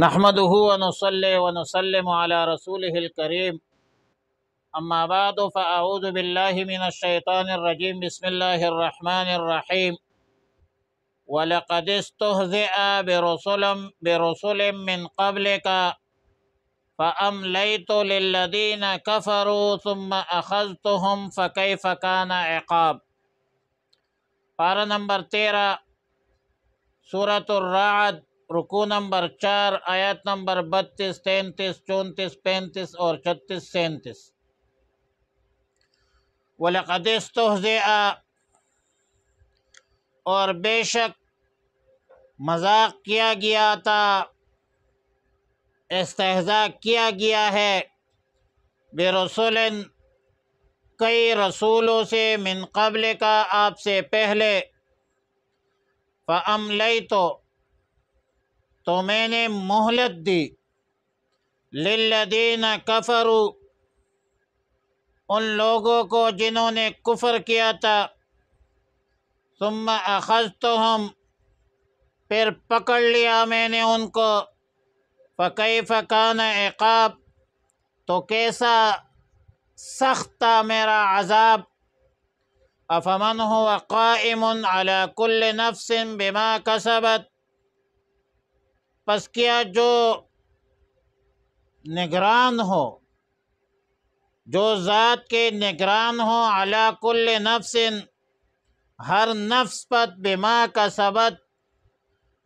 نحمده ونصلي ونسلم على رسوله الكريم أما بعد فأعوذ بالله من الشيطان الرجيم بسم الله الرحمن الرحيم ولقد استهزئ برسل من قبلك فأمليت للذين كفروا ثم أخذتهم فكيف كان عقاب۔ پارہ نمبر 13 سورۃ الرعد، رکوع نمبر 4، آیات نمبر 32، 33، 34، 35 اور 36، 37۔ وَلَقَدِ اسْتُهْزِئَ، اور بے شک مذاق کیا گیا تھا، استہزاء کیا گیا ہے، برسول، کئی رسولوں سے، من قبل کا، آپ سے پہلے، فَأَمْلَيْتُ، تو میں نے مہلت دی، لِلَّذِينَ كَفَرُوا، ان لوگوں کو جنہوں نے کفر کیا تھا، ثم اخذتهم، پھر پکڑ لیا میں نے ان کو، فکیف کان عقاب، تو کیسا سخت تھا میرا عذاب، افمن هو قائم علی کل نفس بما کسبت، پس کیا جو نگران ہو، جو ذات کے نگران ہو، علی کل نفس، ہر نفس پر، بما کسبت،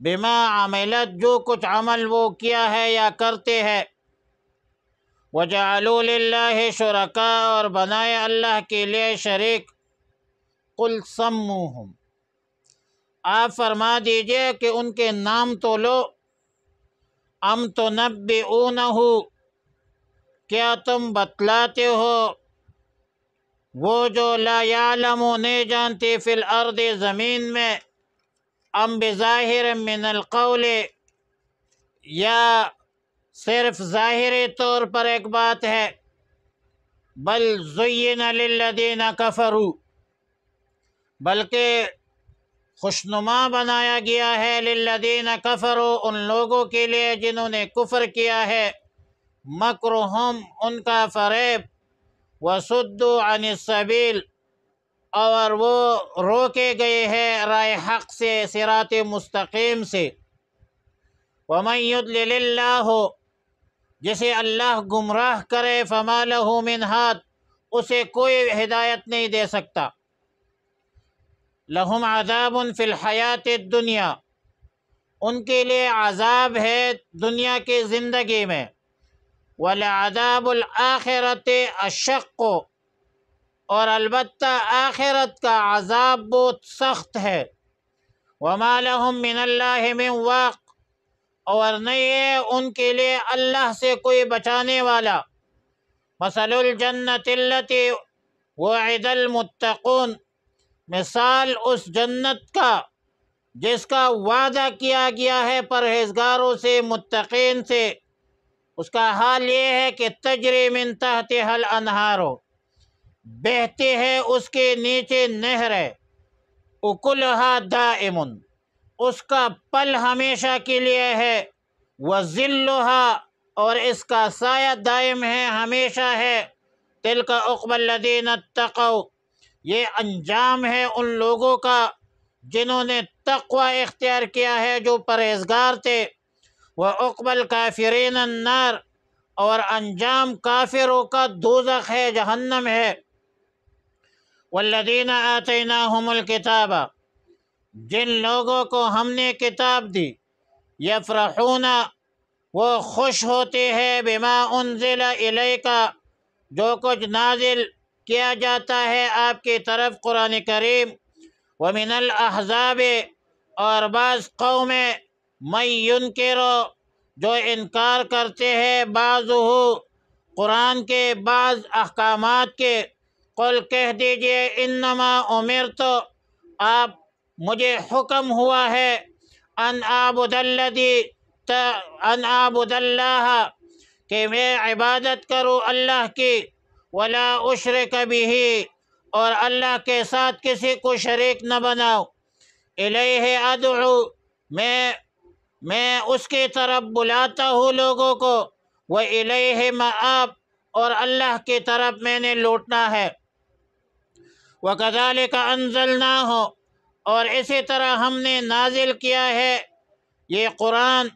بما عملت، جو کچھ عمل وہ کیا ہے یا کرتے ہیں، وجعلوا للہ شرکاء، اور بنائے اللہ کے لیے شریک، قل سموہم، آپ فرما دیجئے کہ ان کے نام تو لو، ام تنبئونہ، کیا تم بتلاتے ہو، وہ جو لا یعلم، نہیں جانتے، فی الارض، زمین میں، ام بظاہر من القول، یا صرف ظاہری طور پر ایک بات ہے، بل زین للذین کفروا، بلکہ خوشنما بنایا گیا ہے، للذین کفروا، ان لوگوں کے لیے جنہوں نے کفر کیا ہے، مکرہم، ان کا فریب، وصدوا عن السبیل، اور وہ روکے گئے ہیں راہ حق سے، صراط مستقیم سے، ومن یضلل اللہ، جسے اللہ گمراہ کرے، فما لہ من ہاد، اسے کوئی ہدایت نہیں دے سکتا، لہم عذاب فی الحیات الدنیا، ان کے لیے عذاب ہے دنیا کی زندگی میں، ولعذاب الآخرۃ اشق، اور البتہ آخرت کا عذاب بہت سخت ہے، وما لہم من اللہ من واق، اور نہیں ہے ان کے لیے اللہ سے کوئی بچانے والا، مثل الجنۃ التی وعد المتقون، مثال اس جنت کا جس کا وعدہ کیا گیا ہے پرہیزگاروں سے، متقین سے، اس کا حال یہ ہے کہ تجری من تحتها الانہار، بہتے ہیں اس کے نیچے نہریں، اکلها دائم، اس کا پل ہمیشہ کے لیے ہے، وظلها، اور اس کا سایہ دائم ہے، ہمیشہ ہے، تلک عقبی الذین اتقوا، یہ انجام ہے ان لوگوں کا جنہوں نے تقوی اختیار کیا ہے، جو پرہیزگار تھے، وعقبی الکافرین النار، اور انجام کافروں کا دوزخ ہے، جہنم ہے، والذین آتیناہم الکتاب، جن لوگوں کو ہم نے کتاب دی، یفرحون، وہ خوش ہوتے ہیں، بما انزل الیک، جو کچھ نازل کیا جاتا ہے آپ کی طرف، قرآن کریم، ومن الاحزاب، اور بعض قومیں، من ینکر، جو انکار کرتے ہیں، بعضہ، قرآن کے بعض احکامات کے، قل، کہہ دیجئے، انما امرت، آپ، مجھے حکم ہوا ہے، ان اعبد اللہ، کہ میں عبادت کروں اللہ کی، ولا اشرک بہ، اور اللہ کے ساتھ کسی کو شریک نہ بناؤ، الیہ ادعو، میں میں اس کی طرف بلاتا ہوں لوگوں کو، وَإِلَيْهِ مَآب، اور اللہ کی طرف میں نے لوٹنا ہے۔ وَكَذَلِكَ أَنزَلْنَاهُ، اور اسی طرح ہم نے نازل کیا ہے یہ قرآن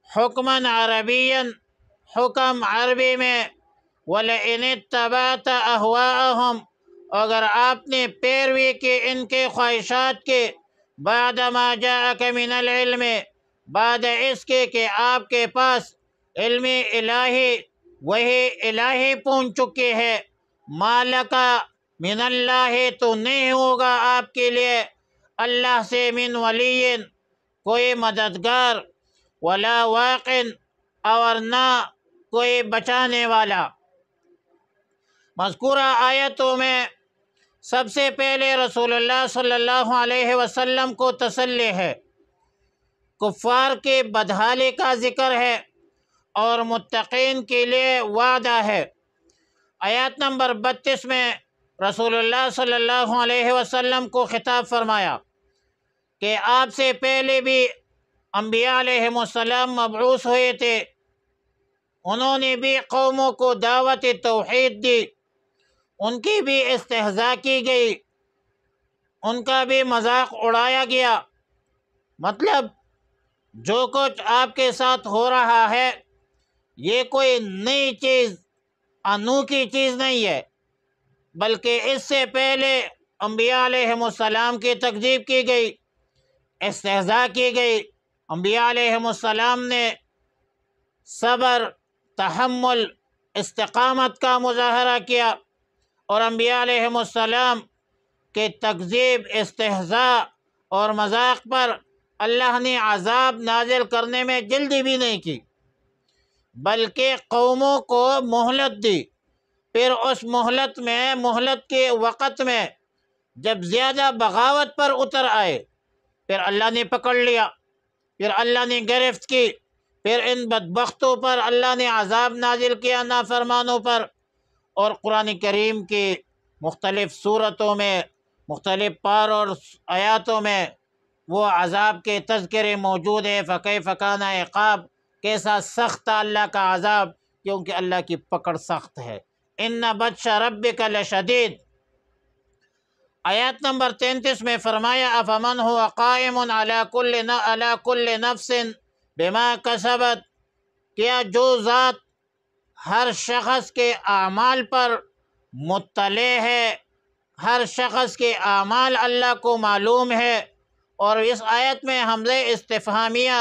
حکماً عربیاً، حکم عربی میں۔ وَلَئِنِ اتَّبَعْتَ أَهْوَاءَهُمْ، اگر آپ نے پیروی کی ان کے خواہشات کی، بعد ما جاءك من العلم، بعد اس کے کہ آپ کے پاس علم الہی، وہی الہی پہنچ چکی ہے، مالک من اللہ، تو نہیں ہوگا آپ کے لیے اللہ سے من ولی، کوئی مددگار، ولا واق، اور نہ کوئی بچانے والا۔ مذکورہ آیتوں میں سب سے پہلے رسول اللہ صلی اللہ علیہ وسلم کو تسلی ہے، کفار کی بدحالی کا ذکر ہے، اور متقین کے لیے وعدہ ہے۔ آیات نمبر 32 میں رسول اللہ صلی اللہ علیہ وسلم کو خطاب فرمایا کہ آپ سے پہلے بھی انبیاء علیہم السلام مبعوث ہوئے تھے، انہوں نے بھی قوموں کو دعوت توحید دی، ان کی بھی استہزاء کی گئی، ان کا بھی مذاق اڑایا گیا۔ مطلب جو کچھ آپ کے ساتھ ہو رہا ہے یہ کوئی نئی چیز، انوکھی چیز نہیں ہے، بلکہ اس سے پہلے انبیاء علیہم السلام کی تکذیب کی گئی، استہزاء کی گئی۔ انبیاء علیہم السلام نے صبر، تحمل، استقامت کا مظاہرہ کیا، اور انبیاء علیہم السلام کے تکذیب، استہزاء اور مذاق پر اللہ نے عذاب نازل کرنے میں جلدی بھی نہیں کی، بلکہ قوموں کو مہلت دی۔ پھر اس مہلت کے وقت میں جب زیادہ بغاوت پر اتر آئے، پھر اللہ نے پکڑ لیا، پھر اللہ نے گرفت کی، پھر ان بدبختوں پر اللہ نے عذاب نازل کیا، نافرمانوں پر۔ اور قرآن کریم کی مختلف صورتوں میں، مختلف پار اور آیاتوں میں وہ عذاب کے تذکرے موجود ہیں۔ فَكَيْفَ كَانَ عقاب، کیسا سخت تھا اللہ کا عذاب، کیونکہ اللہ کی پکڑ سخت ہے۔ إِنَّ بَطْشَ رَبِّكَ لَشَدِيدٌ۔ آیات نمبر 33 میں فرمایا أَفَمَنْ هُوَ قَائِمٌ عَلَى كُلِّ نَفْسٍ بِمَا كَسَبَتْ، کیا جو ذات ہر شخص کے اعمال پر مطلع ہے، ہر شخص کے اعمال اللہ کو معلوم ہے۔ اور اس آیت میں حمزہ استفہامیہ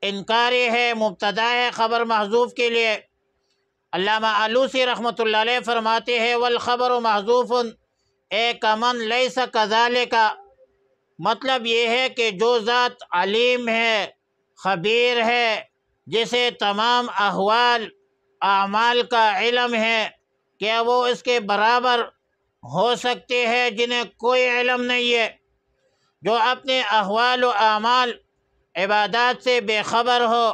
انکاری ہے، مبتدا ہے خبر محذوف کے لیے۔ علامہ آلوسی رحمۃ اللہ علیہ فرماتے ہیں والخبر محذوف اے کمن لیس کذالک، مطلب یہ ہے کہ جو ذات علیم ہے، خبیر ہے، جسے تمام احوال اعمال کا علم ہے، کیا وہ اس کے برابر ہو سکتے ہیں جنہیں کوئی علم نہیں ہے؟ جو اپنے احوال و اعمال، عبادات سے بے خبر ہو،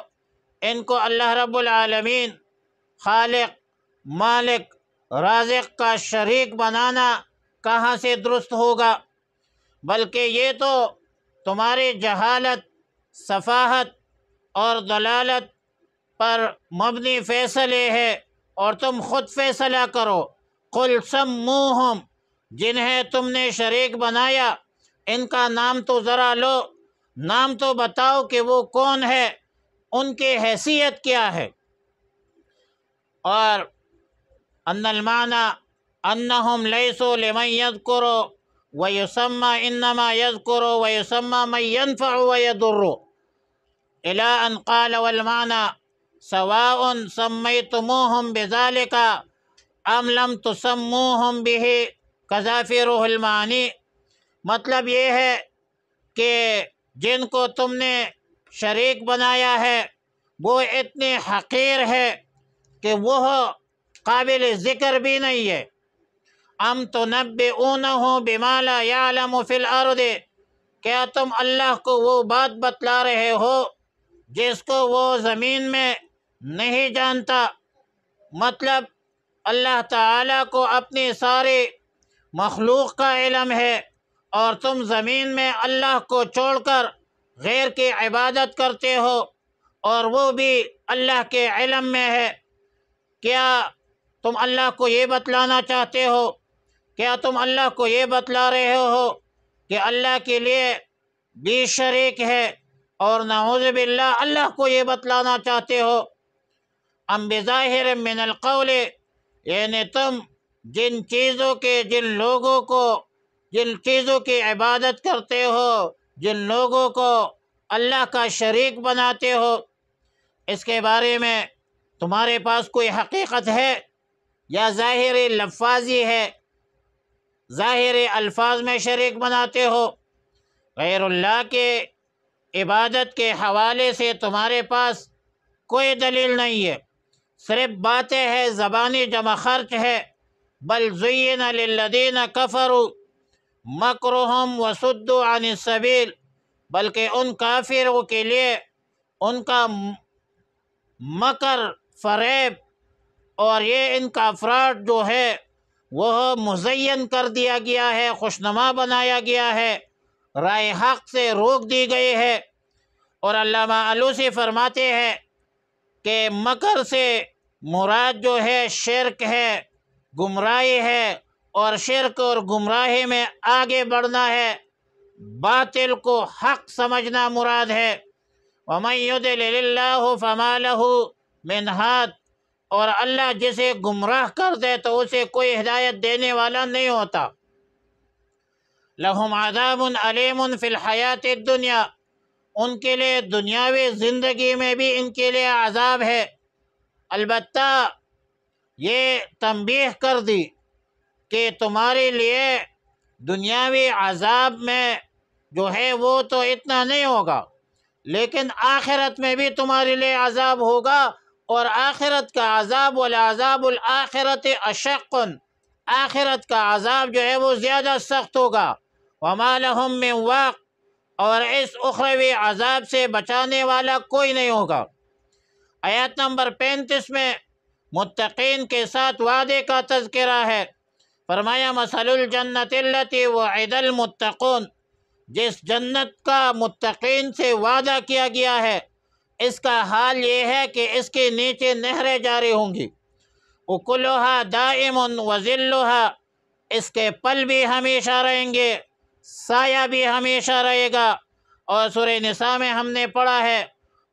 ان کو اللہ رب العالمین خالق، مالک، رازق کا شریک بنانا کہاں سے درست ہوگا؟ بلکہ یہ تو تمہاری جہالت، سفاہت اور ضلالت پر مبنی فیصلے ہے، اور تم خود فیصلہ کرو۔ قل سموہم، جنہیں تم نے شریک بنایا ان کا نام تو ذرا لو، نام تو بتاؤ کہ وہ کون ہے، ان کی حیثیت کیا ہے۔ اور ان المعنی انہم لیسوا لمن یذکر ویسمى انما یذکر ویسمى من ینفع ویضر الی ان قال والمعنی سواء سمیتموہم بذلک ام لم تسموہم بہ کذا فی روح المعانی۔ مطلب یہ ہے کہ جن کو تم نے شریک بنایا ہے وہ اتنے حقیر ہے کہ وہ قابل ذکر بھی نہیں ہے۔ ام تنبئونہ بما لا یعلم فی الارض، کیا تم اللہ کو وہ بات بتلا رہے ہو جس کو وہ زمین میں نہیں جانتا؟ مطلب اللہ تعالیٰ کو اپنی ساری مخلوق کا علم ہے، اور تم زمین میں اللہ کو چھوڑ کر غیر کی عبادت کرتے ہو اور وہ بھی اللہ کے علم میں ہے، کیا تم اللہ کو یہ بتلانا چاہتے ہو، کیا تم اللہ کو یہ بتلا رہے ہو کہ اللہ کے لیے بھی شریک ہے، اور نعوذ باللہ اللہ کو یہ بتلانا چاہتے ہو؟ ام بظاہر من القول، یعنی تم جن چیزوں کے جن چیزوں کی عبادت کرتے ہو، جن لوگوں کو اللہ کا شریک بناتے ہو، اس کے بارے میں تمہارے پاس کوئی حقیقت ہے یا ظاہری لفاظی ہے؟ ظاہری الفاظ میں شریک بناتے ہو، غیر اللہ کے عبادت کے حوالے سے تمہارے پاس کوئی دلیل نہیں ہے، صرف باتیں ہیں، زبانی جمع خرچ ہے۔ بل زین للذین کفروا مکرہم وصدوا عن السبیل، بلکہ ان کافروں کے لیے ان کا مکر، فریب اور یہ ان کا فراڈ جو ہے وہ مزین کر دیا گیا ہے، خوشنما بنایا گیا ہے، رائے حق سے روک دی گئی ہے۔ اور علامہ آلوسی فرماتے ہیں کہ مکر سے مراد جو ہے شرک ہے، گمراہی ہے، اور شرک اور گمراہی میں آگے بڑھنا ہے، باطل کو حق سمجھنا مراد ہے۔ وَمَن يُضْلِلِ اللَّهُ فَمَا لَهُ مِنْ هَادٍ، اور اللہ جسے گمراہ کر دے تو اسے کوئی ہدایت دینے والا نہیں ہوتا۔ لَهُمْ عَذَابٌ أَلِيمٌ فِي الْحَيَاةِ الدُّنْيَا، ان کے لیے دنیاوی زندگی میں بھی ان کے لیے عذاب ہے۔ البتہ یہ تنبیہ کر دی کہ تمہارے لیے دنیاوی عذاب میں جو ہے وہ تو اتنا نہیں ہوگا، لیکن آخرت میں بھی تمہارے لیے عذاب ہوگا، اور آخرت کا عذاب والعذاب الآخرت اشق، آخرت کا عذاب جو ہے وہ زیادہ سخت ہوگا۔ وما لهم من واق، اور اس اخروی عذاب سے بچانے والا کوئی نہیں ہوگا۔ آیت نمبر 35 میں متقین کے ساتھ وعدے کا تذکرہ ہے۔ فرمایا مثل الجنت التی وعد المتقون، جس جنت کا متقین سے وعدہ کیا گیا ہے اس کا حال یہ ہے کہ اس کے نیچے نہریں جاری ہوں گی، اکلھا دائم وظلھا، اس کے پل بھی ہمیشہ رہیں گے، سایہ بھی ہمیشہ رہے گا۔ اور سورہ نساء میں ہم نے پڑھا ہے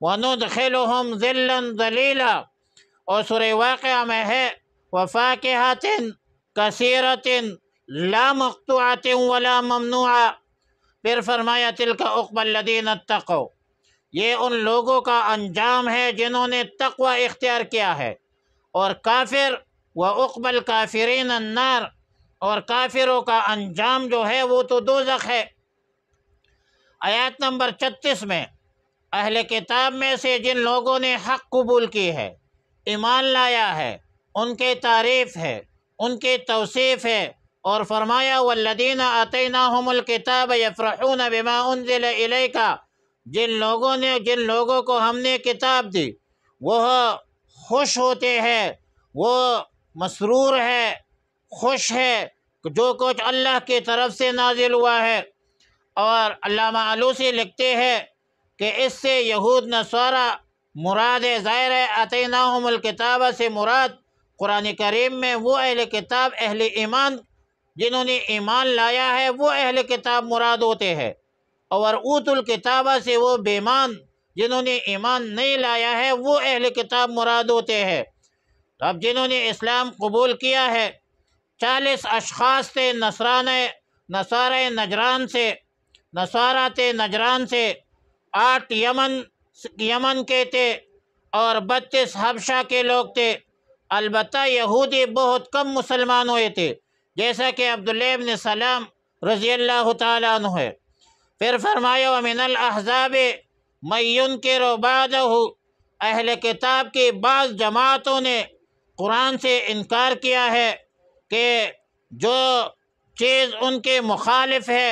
وَنُدْخِلُهُمْ ظِلًّا ظَلِيلًا، اور سورہ واقعہ میں ہے وَفَاكِهَةٍ كَثِيرَةٍ لَا مَقْطُوعَةٍ وَلَا مَمْنُوعَةٍ، پھر فرمایا تِلْكَ عُقْبَى الَّذِينَ اتَّقَوْا، یہ ان لوگوں کا انجام ہے جنہوں نے تقوی اختیار کیا ہے، اور کافر وَعُقْبَى الْكَافِرِينَ النَّارِ، اور کافروں کا انجام جو ہے وہ تو دوزخ ہے۔ آیات نمبر 36 میں اہل کتاب میں سے جن لوگوں نے حق قبول کی ہے، ایمان لایا ہے، ان کے تعریف ہے، ان کے توصیف ہے، اور فرمایا والذین آتیناہم الکتاب یفرحون بما انزل الیک، جن لوگوں کو ہم نے کتاب دی وہ خوش ہوتے ہیں، وہ مسرور ہے، خوش ہے جو کچھ اللہ کی طرف سے نازل ہوا ہے۔ اور علامہ آلوسی لکھتے ہیں کہ اس سے یہود نصارہ مراد ہے، ظاہر ہے آتیناہم الکتاب سے مراد قرآن کریم میں وہ اہل کتاب، اہل ایمان جنہوں نے ایمان لایا ہے وہ اہل کتاب مراد ہوتے ہیں، اور اوت الکتابہ سے وہ بیمان جنہوں نے ایمان نہیں لایا ہے وہ اہل کتاب مراد ہوتے ہیں۔ اب جنہوں نے اسلام قبول کیا ہے 40 اشخاص تھے، نصارہ نجران سے، 8 یمن کے تھے، اور 32 حبشہ کے لوگ تھے۔ البتہ یہودی بہت کم مسلمان ہوئے تھے، جیسا کہ عبداللہ ابن سلام رضی اللہ تعالیٰ عنہ ہے۔ پھر فرمایا وَمِنَ الْأَحْزَابِ مَن يُنْكِرُ بَعْدَهُ، اہل کتاب کی بعض جماعتوں نے قرآن سے انکار کیا ہے کہ جو چیز ان کے مخالف ہے،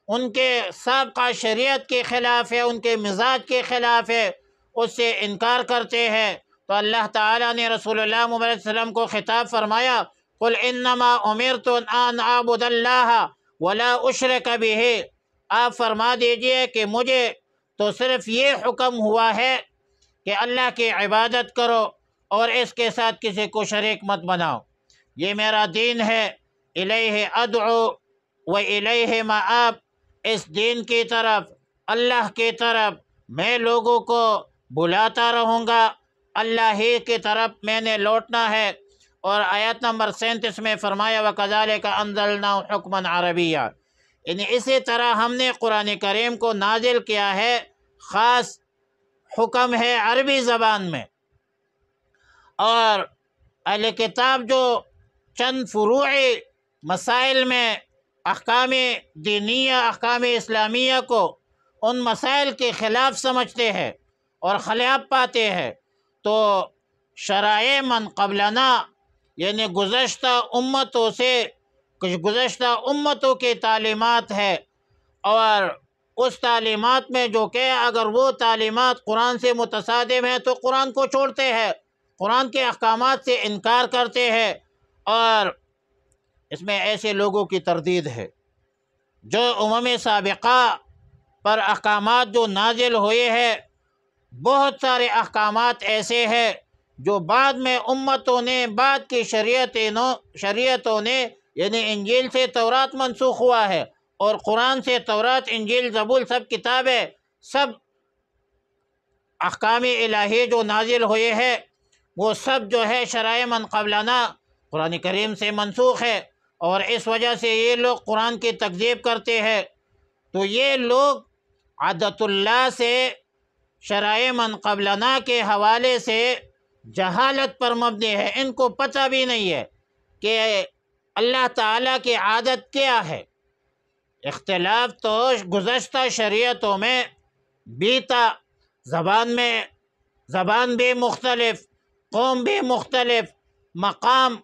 ان کے سابقہ شریعت کے خلاف ہے، ان کے مزاج کے خلاف ہے، اس سے انکار کرتے ہیں۔ تو اللہ تعالیٰ نے رسول اللہ محمد صلی اللہ علیہ وسلم کو خطاب فرمایا قُلْ إِنَّمَا أُمِرْتُ أَنْ أَعْبُدَ اللَّهَ وَلَا أُشْرِكَ بِهِ، آپ فرما دیجئے کہ مجھے تو صرف یہ حکم ہوا ہے کہ اللہ کی عبادت کرو اور اس کے ساتھ کسی کو شریک مت بناؤ، یہ میرا دین ہے، الیہ ادعو و الیہ مآب، اس دین کی طرف، اللہ کی طرف میں لوگوں کو بلاتا رہوں گا، اللہ ہی کی طرف میں نے لوٹنا ہے۔ اور آیت نمبر 37 میں فرمایا وَكَذَلِكَ أَنزَلْنَاهُ حُكْمًا عَرَبِيًّا، یعنی اسی طرح ہم نے قرآن کریم کو نازل کیا ہے، خاص حکم ہے عربی زبان میں۔ اور اہل کتاب جو چند فروعی مسائل میں احکام دینیہ، احکام اسلامیہ کو ان مسائل کے خلاف سمجھتے ہیں اور خلاف پاتے ہیں، تو شرائع من قبلنا یعنی گزشتہ امتوں سے، کچھ گزشتہ امتوں کی تعلیمات ہے، اور اس تعلیمات میں جو کہ اگر وہ تعلیمات قرآن سے متصادم ہیں تو قرآن کو چھوڑتے ہیں، قرآن کے احکامات سے انکار کرتے ہیں، اور اس میں ایسے لوگوں کی تردید ہے جو سابقہ پر احکامات جو نازل ہوئے ہیں، بہت سارے احکامات ایسے ہیں جو بعد میں امتوں نے، بعد کی شریعتوں نے، یعنی انجیل سے تورات منسوخ ہوا ہے، اور قرآن سے تورات، انجیل، زبور سب کتابیں، سب احکام الہی جو نازل ہوئے ہیں وہ سب جو ہے شرائع من قبلنا قرآن کریم سے منسوخ ہے، اور اس وجہ سے یہ لوگ قرآن کی تکذیب کرتے ہیں۔ تو یہ لوگ عادت اللہ سے، شرائع من قبلنا کے حوالے سے جہالت پر مبنی ہے، ان کو پتہ بھی نہیں ہے کہ اللہ تعالیٰ کی عادت کیا ہے۔ اختلاف تو گزشتہ شریعتوں میں بیتا، زبان بھی مختلف، قوم بھی مختلف، مقام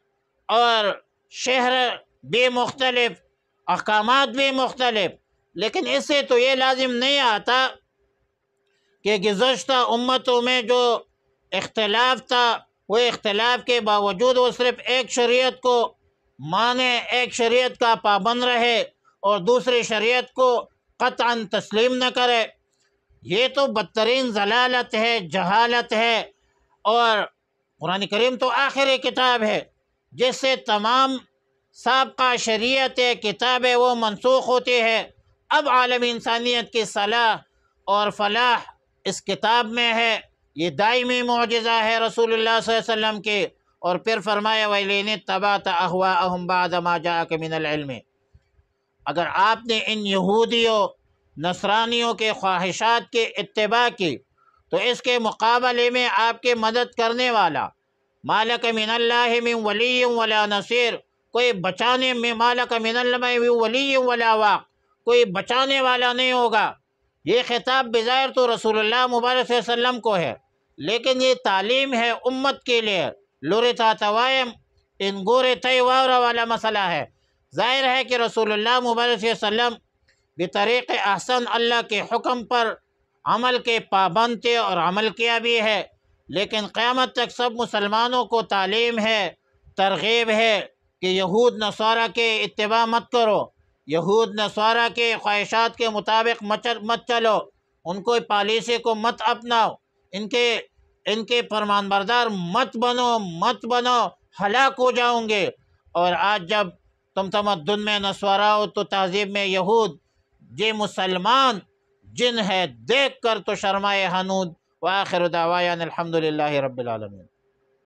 اور شہر بھی مختلف، احکامات بھی مختلف، لیکن اس سے تو یہ لازم نہیں آتا کہ گزشتہ امتوں میں جو اختلاف تھا وہ اختلاف کے باوجود وہ صرف ایک شریعت کو مانے، ایک شریعت کا پابند رہے اور دوسری شریعت کو قطعاً تسلیم نہ کرے۔ یہ تو بدترین ضلالت ہے، جہالت ہے، اور قرآن کریم تو آخری کتاب ہے جس سے تمام سابقہ شریعت کتابیں وہ منسوخ ہوتی ہے۔ اب عالم انسانیت کی صلاح اور فلاح اس کتاب میں ہے، یہ دائمی معجزہ ہے رسول اللہ صلی اللہ علیہ وسلم کی۔ اور پھر فرمایا وَإِنِ اتَّبَعْتَ أَهْوَاءَهُمْ بَعْدَ مَا جَاءَكَ مِنَ الْعِلْمِ، اگر آپ نے ان یہودیوں، نصرانیوں کے خواہشات کے اتباع کی تو اس کے مقابلے میں آپ کے مدد کرنے والا مَا لَكَ مِنَ اللَّهِ مِنْ وَلِيٍّ وَلَا نَصِيرٍ، کوئی بچانے میں مَا لَكَ مِنَ اللَّهِ مِنْ وَلِيٍّ وَلَا واق، کوئی بچانے والا نہیں ہوگا۔ یہ خطاب بظاہر تو رسول اللہ مبارک صلی اللہ علیہ وسلم کو ہے، لیکن یہ تعلیم ہے امت کے لیے، لورتا توائم ان گورے تی وارا والا مسئلہ ہے۔ ظاہر ہے کہ رسول اللہ مبارک صلی اللہ علیہ وسلم بطریق احسن اللہ کے حکم پر عمل کے پابند تھے اور عمل کیا بھی ہے، لیکن قیامت تک سب مسلمانوں کو تعلیم ہے، ترغیب ہے کہ یہود نصارہ کے اتباع مت کرو، یہود نصارہ کے خواہشات کے مطابق مت چلو، ان کو پالیسی کو مت اپناؤ، ان کے فرمان بردار مت بنو، ہلاک ہو جاؤں گے۔ اور آج جب تم تمدن میں نصارہ ہو تو تہذیب میں یہود، یہ مسلمان جن ہے دیکھ کر تو شرمائے ہنود۔ وآخر دعوانا الحمدللہ رب العالمین۔